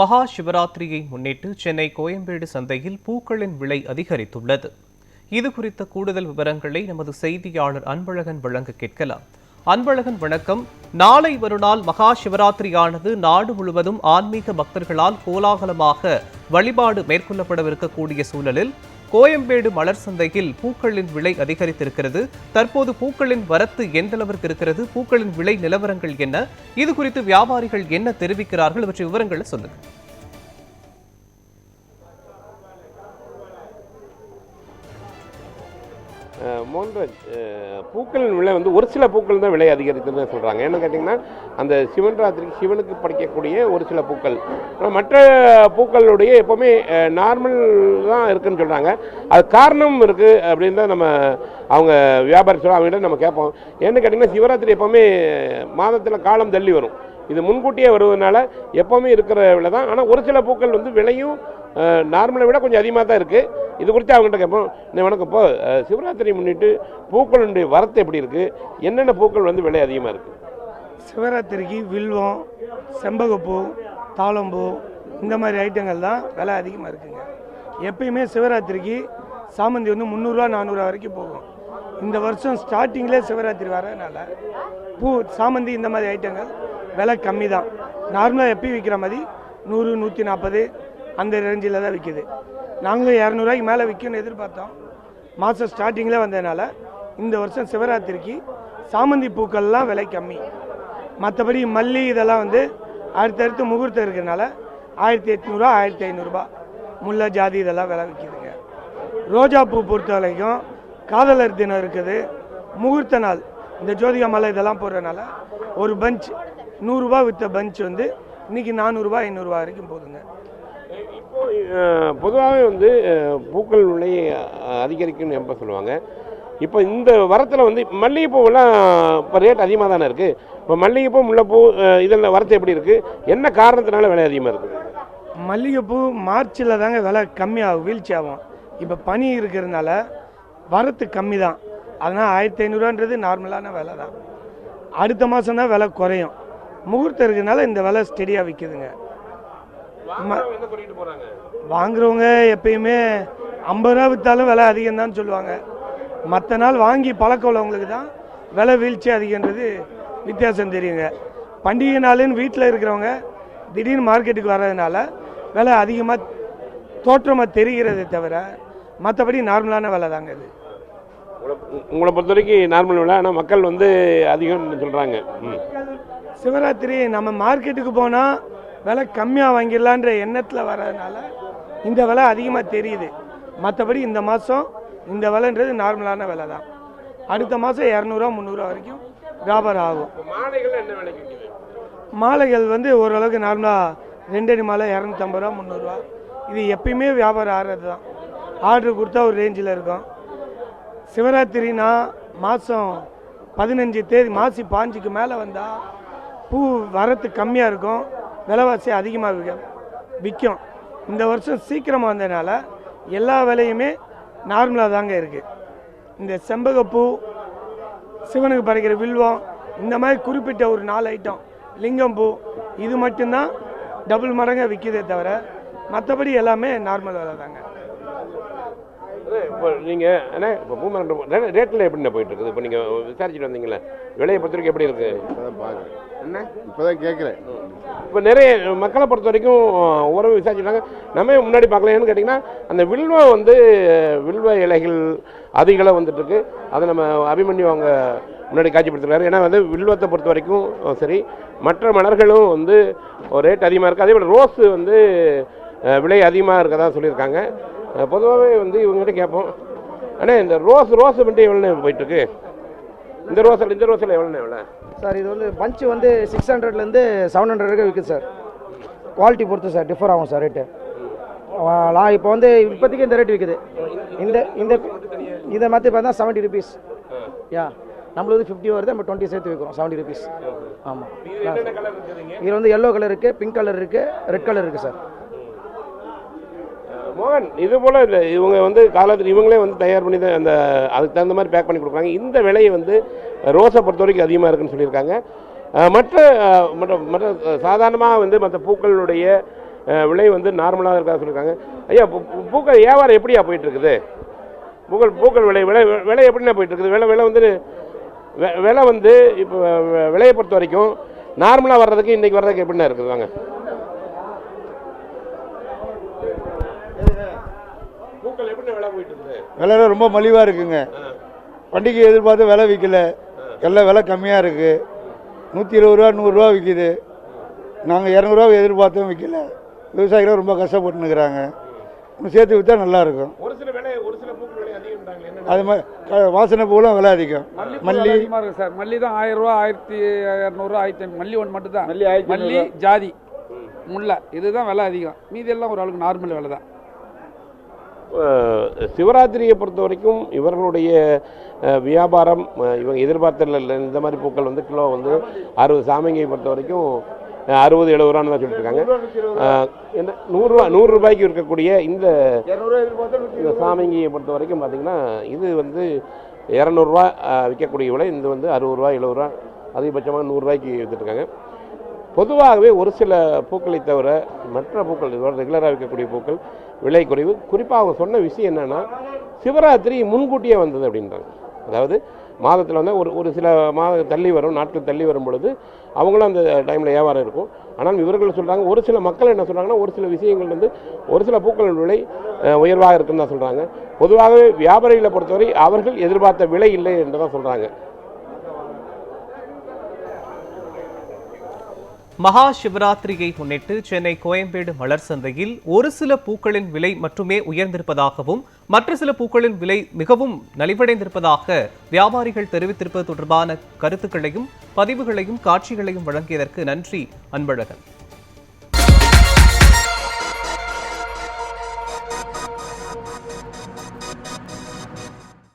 மகா சிவராத்திரியை முன்னிட்டு சென்னை கோயம்பேடு சந்தையில் பூக்களின் விலை அதிகரித்துள்ளது. இது குறித்த கூடுதல் விவரங்களை நமது செய்தியாளர் அன்பழகன் வழங்க கேட்கலாம். அன்பழகன், வணக்கம். நாளை மறுநாள் மகா சிவராத்திரியானது நாடு முழுவதும் ஆன்மீக பக்தர்களால் கோலாகலமாக வழிபாடு மேற்கொள்ளப்படவிருக்கக்கூடிய சூழலில் கோயம்பேடு மலர் சந்தையில் பூக்களின் விலை அதிகரித்திருக்கிறது. தற்போது பூக்களின் வரத்து எந்த அளவிற்கு இருக்கிறது? பூக்களின் விலை நிலவரங்கள் என்ன? இது குறித்து வியாபாரிகள் என்ன தெரிவிக்கிறார்கள்? இவற்றை விவரங்களை சொல்லுங்க. மோகன்ராஜ், பூக்களின் விலை ஒரு சில பூக்கள் தான் விலை அதிகரித்துன்னு சொல்கிறாங்க. என்ன கேட்டிங்கன்னா, அந்த சிவராத்திரிக்கு சிவனுக்கு படைக்கக்கூடிய ஒரு சில பூக்கள், மற்ற பூக்களுடைய எப்போவுமே நார்மல் தான் இருக்குதுன்னு சொல்கிறாங்க. அது காரணம் இருக்குது அப்படின்னு தான் அவங்க வியாபாரி சொல்ல அவங்ககிட்ட நம்ம கேட்போம். ஏன்னு கேட்டிங்கன்னா, சிவராத்திரி எப்போவுமே மாதத்தில் காலம் தள்ளி வரும். இது முன்கூட்டியே வருவதனால எப்போவுமே இருக்கிற விலை தான். ஆனால் ஒரு சில பூக்கள் விலையும் நார்மலை விட கொஞ்சம் அதிகமாக தான் இருக்குது. இது குறித்து அவங்ககிட்ட கேட்போம். வணக்கம். இப்போ சிவராத்திரி முன்னிட்டு பூக்களுடைய வரத்து எப்படி இருக்குது? என்னென்ன பூக்கள் விலை அதிகமாக இருக்குது? சிவராத்திரிக்கு வில்வம், செம்பகப்பூ, தாளம்பூ இந்த மாதிரி ஐட்டங்கள் தான் விலை அதிகமாக இருக்குங்க. எப்பயுமே சிவராத்திரிக்கு சாமந்தி 300 400 வரைக்கும் போகும். இந்த வருஷம் ஸ்டார்டிங்கில் சிவராத்திரி வரதுனால சாமந்தி இந்த மாதிரி ஐட்டங்கள் விலை கம்மி தான். நார்மலாக எப்பயும் விற்கிற மாதிரி 100 140 அந்த ரேஞ்சில் தான் விற்கிது. நாங்களும் 200 மேலே விற்கும்னு எதிர்பார்த்தோம். மாதம் ஸ்டார்டிங்கில் வந்ததுனால இந்த வருஷம் சிவராத்திரிக்கு சாமந்தி பூக்கள்லாம் விலை கம்மி. மற்றபடி மல்லி இதெல்லாம் அடுத்தடுத்து முகூர்த்தம் இருக்கிறதுனால 1800 1500 முல்லை ஜாதி இதெல்லாம் விலை விற்கிதுங்க. ரோஜா பூ பொறுத்த வரைக்கும் காதலர் தினம் இருக்குது, முகூர்த்த நாள், இந்த ஜோதிகா மலை இதெல்லாம் போடுறதுனால ஒரு பஞ்ச் 100 விற்ற பஞ்ச் இன்னைக்கு 400 500 வரைக்கும் போகுதுங்க. இப்போ பொதுவாகவே பூக்கள் விலை அதிகரிக்குன்னு எப்போ சொல்லுவாங்க. இப்போ இந்த வரத்தில் மல்லிகைப்பூவெல்லாம் இப்போ ரேட் அதிகமாக தானே இருக்குது. இப்போ மல்லிகைப்பூ, முல்லைப்பூ இதில் வரத்து எப்படி இருக்குது? என்ன காரணத்தினால விலை அதிகமாக இருக்குது? மல்லிகைப்பூ மார்ச்சில் தாங்க விலை கம்மியாகும், வீழ்ச்சி ஆகும். இப்போ பனி இருக்கிறதுனால வரத்து கம்மி தான். அதனால் 1500 நார்மலான விலை தான். அடுத்த மாதம் தான் விலை குறையும். முகூர்த்தம் இருக்கிறதுனால இந்த விலை ஸ்டெடியாக விற்கிதுங்க. வாங்குறவங்க எப்பயுமே 50 ரூபா விற்றாலும் விலை அதிகம் தான் சொல்லுவாங்க. மற்ற நாள் வாங்கி பழக்கம் உள்ளவங்களுக்கு தான் விலை வீழ்ச்சி அதிகன்றது வித்தியாசம் தெரியுங்க. பண்டிகை நாளுன்னு வீட்டில் இருக்கிறவங்க திடீர்னு மார்க்கெட்டுக்கு வர்றதுனால விலை அதிகமாக தோற்றமாக தெரிகிறதே தவிர மற்றபடி நார்மலான விலை தாங்க இது. உங்களை பொறுத்த வரைக்கும் நார்மல் விலை, ஆனால் மக்கள் அதிகம்னு சொல்கிறாங்க. சிவராத்திரி நம்ம மார்க்கெட்டுக்கு போனால் விலை கம்மியாக வாங்கிடலான்ற எண்ணத்தில் வர்றதுனால இந்த விலை அதிகமாக தெரியுது. மற்றபடி இந்த மாதம் இந்த விலைன்றது நார்மலான விலை தான். அடுத்த மாதம் 200 300 வரைக்கும் வியாபாரம் ஆகும். மாலைகள் என்ன விலைக்கு? மாலைகள் ஓரளவுக்கு நார்மலாக 2 அடி மாலை 250 ரூபா 300 ரூபா. இது எப்பயுமே வியாபாரம் ஆகிறது தான். ஆர்டர் கொடுத்தா ஒரு ரேஞ்சில் இருக்கும். சிவராத்திரினா மாதம் 15 தேதி மாசி 5க்கு மேலே வந்தால் பூ வரத்து கம்மியாக இருக்கும், விலைவாசி அதிகமாக விற்கும். இந்த வருஷம் சீக்கிரமாக வந்ததுனால எல்லா விலையுமே நார்மலாக தாங்க இருக்குது. இந்த செம்பகப்பூ, சிவனுக்கு படைக்கிற வில்வம், இந்த மாதிரி குறிப்பிட்ட ஒரு 4 ஐட்டம், லிங்கம்பூ, இது மட்டும்தான் டபுள் மடங்காக விற்கிதே தவிர மற்றபடி எல்லாமே நார்மல் விலை தாங்க. இப்போ நீங்கள் இப்போ பூமரம் ரேட்டில் எப்படிண்ணே போயிட்டு இருக்குது? இப்போ நீங்கள் விசாரிச்சுட்டு வந்தீங்களே, விலையை பொறுத்த வரைக்கும் எப்படி இருக்குது? இப்போதான் பார்க்குறேன். என்ன இப்போதான் கேட்குறேன். இப்போ நிறைய மக்களை பொறுத்த வரைக்கும் உறவு விசாரிச்சுட்டாங்க. நம்ம முன்னாடி பார்க்கலாம். ஏன்னு கேட்டிங்கன்னா, அந்த வில்வம் வில்வ இலைகள் அதிகளவு வந்துட்டுருக்கு. அதை நம்ம அபிமன்யு அவங்க முன்னாடி காட்சிப்படுத்துகிறாரு. ஏன்னா வில்வத்தை பொறுத்த வரைக்கும் சரி, மற்ற மலர்களும் ரேட் அதிகமாக இருக்குது. அதே போல் ரோஸு விலை அதிகமாக இருக்கதா சொல்லியிருக்காங்க. பொதுவாகவே இவங்ககிட்ட கேட்போம். ஆனால் இந்த ரோஸ் மட்டும் எவ்வளோ போயிட்டுருக்கு? இந்த ரோஸில் எவ்வளோ எவ்வளோ சார்? இது பஞ்சு 600லேருந்து 700 வரைக்கும் விற்குது சார். குவாலிட்டி பொறுத்து சார் டிஃபர் ஆகும் சார் ரேட்டு. நான் இப்போ இப்போதைக்கு இந்த ரேட் விற்குது. இந்த இதை மாற்றி பார்த்தா 70 ருபீஸ். யா, நம்மளுக்கு 50 வருது, நம்ம 20 சேர்த்து வைக்கிறோம். 70 ருபீஸ். ஆமாம். இது எல்லோ கலர் இருக்குது, பிங்க் கலர் இருக்குது, ரெட் கலர் இருக்குது சார். மோகன், இது போல் இவங்க காலத்தில் இவங்களே தயார் பண்ணி தான் அதுக்கு தகுந்த மாதிரி பேக் பண்ணி கொடுக்குறாங்க. இந்த விலையை ரோஸை பொறுத்த வரைக்கும் அதிகமாக இருக்குன்னு சொல்லியிருக்காங்க. மற்ற மற்ற சாதாரணமாக மற்ற பூக்களுடைய விலை வந்து நார்மலாக இருக்கா சொல்லியிருக்காங்க. ஐயா, பூக்கள் வியாபாரம் எப்படியா போயிட்டு இருக்குது? பூக்கள் விலை விலை விலை எப்படின்னா போயிட்டு இருக்குது? விலை வந்து விலை வந்து இப்போ விலையை பொறுத்த வரைக்கும் நார்மலாக வர்றதுக்கு இன்றைக்கி வர்றதுக்கு எப்படின்னா இருக்குது? வாங்க, பூக்கள் எப்படி விலை போயிட்டு இருக்குது? விலை ரொம்ப மலிவாக இருக்குங்க. பண்டிகை எதிர்பார்த்து விலை விற்கல, எல்லாம் விலை கம்மியாக இருக்குது. 120 ரூபா 100 ரூபா விற்கிது. நாங்கள் 200 ரூபா எதிர்பார்த்தும் விற்கல. விவசாயிகளும் ரொம்ப கஷ்டப்பட்டுனுக்குறாங்க. இன்னும் சேர்த்து விற்றா நல்லாயிருக்கும். ஒரு சில பூக்கள் விலை அதிகம். அது மாதிரி வாசனை பூலாம் விலை அதிகம். மல்லி அதிகமாக இருக்குது சார். மல்லி தான் 1000 ரூபா 1200 1500. மல்லி ஒன்று மட்டும் தான். மல்லி ஜாதி முல்லை இதுதான் விலை அதிகம். மீதி எல்லாம் ஒரு ஆளுக்கு நார்மல் விலை தான். சிவராத்திரியை பொறுத்த வரைக்கும் இவர்களுடைய வியாபாரம் இவங்க எதிர்பார்த்தல இந்த மாதிரி பூக்கள் வந்து கிலோ வந்து 60. சாமங்கியை பொறுத்த வரைக்கும் 60-70 ரூபான்னு தான் சொல்லியிருக்காங்க. என்ன 100 ரூபாய்க்கு இருக்கக்கூடிய இந்த சாமங்கியை பொறுத்த வரைக்கும் பார்த்தீங்கன்னா இது வந்து 200 ரூபா விற்கக்கூடிய விலை. இது வந்து 60 ரூபா 70 ரூபா, அதிகபட்சமாக 100 ரூபாய்க்கு விற்றுட்ருக்காங்க. பொதுவாகவே ஒரு சில பூக்களை தவிர மற்ற பூக்கள் இதோட ரெகுலராக விற்கக்கூடிய பூக்கள் விலை குறைவு. குறிப்பாக அவங்க சொன்ன விஷயம் என்னென்னா, சிவராத்திரி முன்கூட்டியே வந்தது அப்படின்றாங்க. அதாவது மாதத்தில் வந்து ஒரு சில நாட்கள் தள்ளி வரும் பொழுது அவங்களும் அந்த டைமில் வியாபாரம் இருக்கும். ஆனால் இவர்கள் சொல்கிறாங்க, ஒரு சில மக்கள் என்ன சொல்கிறாங்கன்னா, ஒரு சில விஷயங்கள் வந்து ஒரு சில பூக்கள் விலை உயர்வாக இருக்குன்னு தான் சொல்கிறாங்க. பொதுவாகவே வியாபாரிகளை பொறுத்தவரை அவர்கள் எதிர்பார்த்த விலை இல்லை என்று தான் சொல்கிறாங்க. மகா சிவராத்திரியை முன்னிட்டு சென்னை கோயம்பேடு மலர் சந்தையில் ஒரு சில பூக்களின் விலை மட்டுமே உயர்ந்திருப்பதாகவும் மற்ற சில பூக்களின் விலை மிகவும் நலிவடைந்திருப்பதாக வியாபாரிகள் தெரிவித்திருப்பது தொடர்பான கருத்துக்களையும் பதிவுகளையும் காட்சிகளையும் வழங்கியதற்கு நன்றி அன்பழகன்.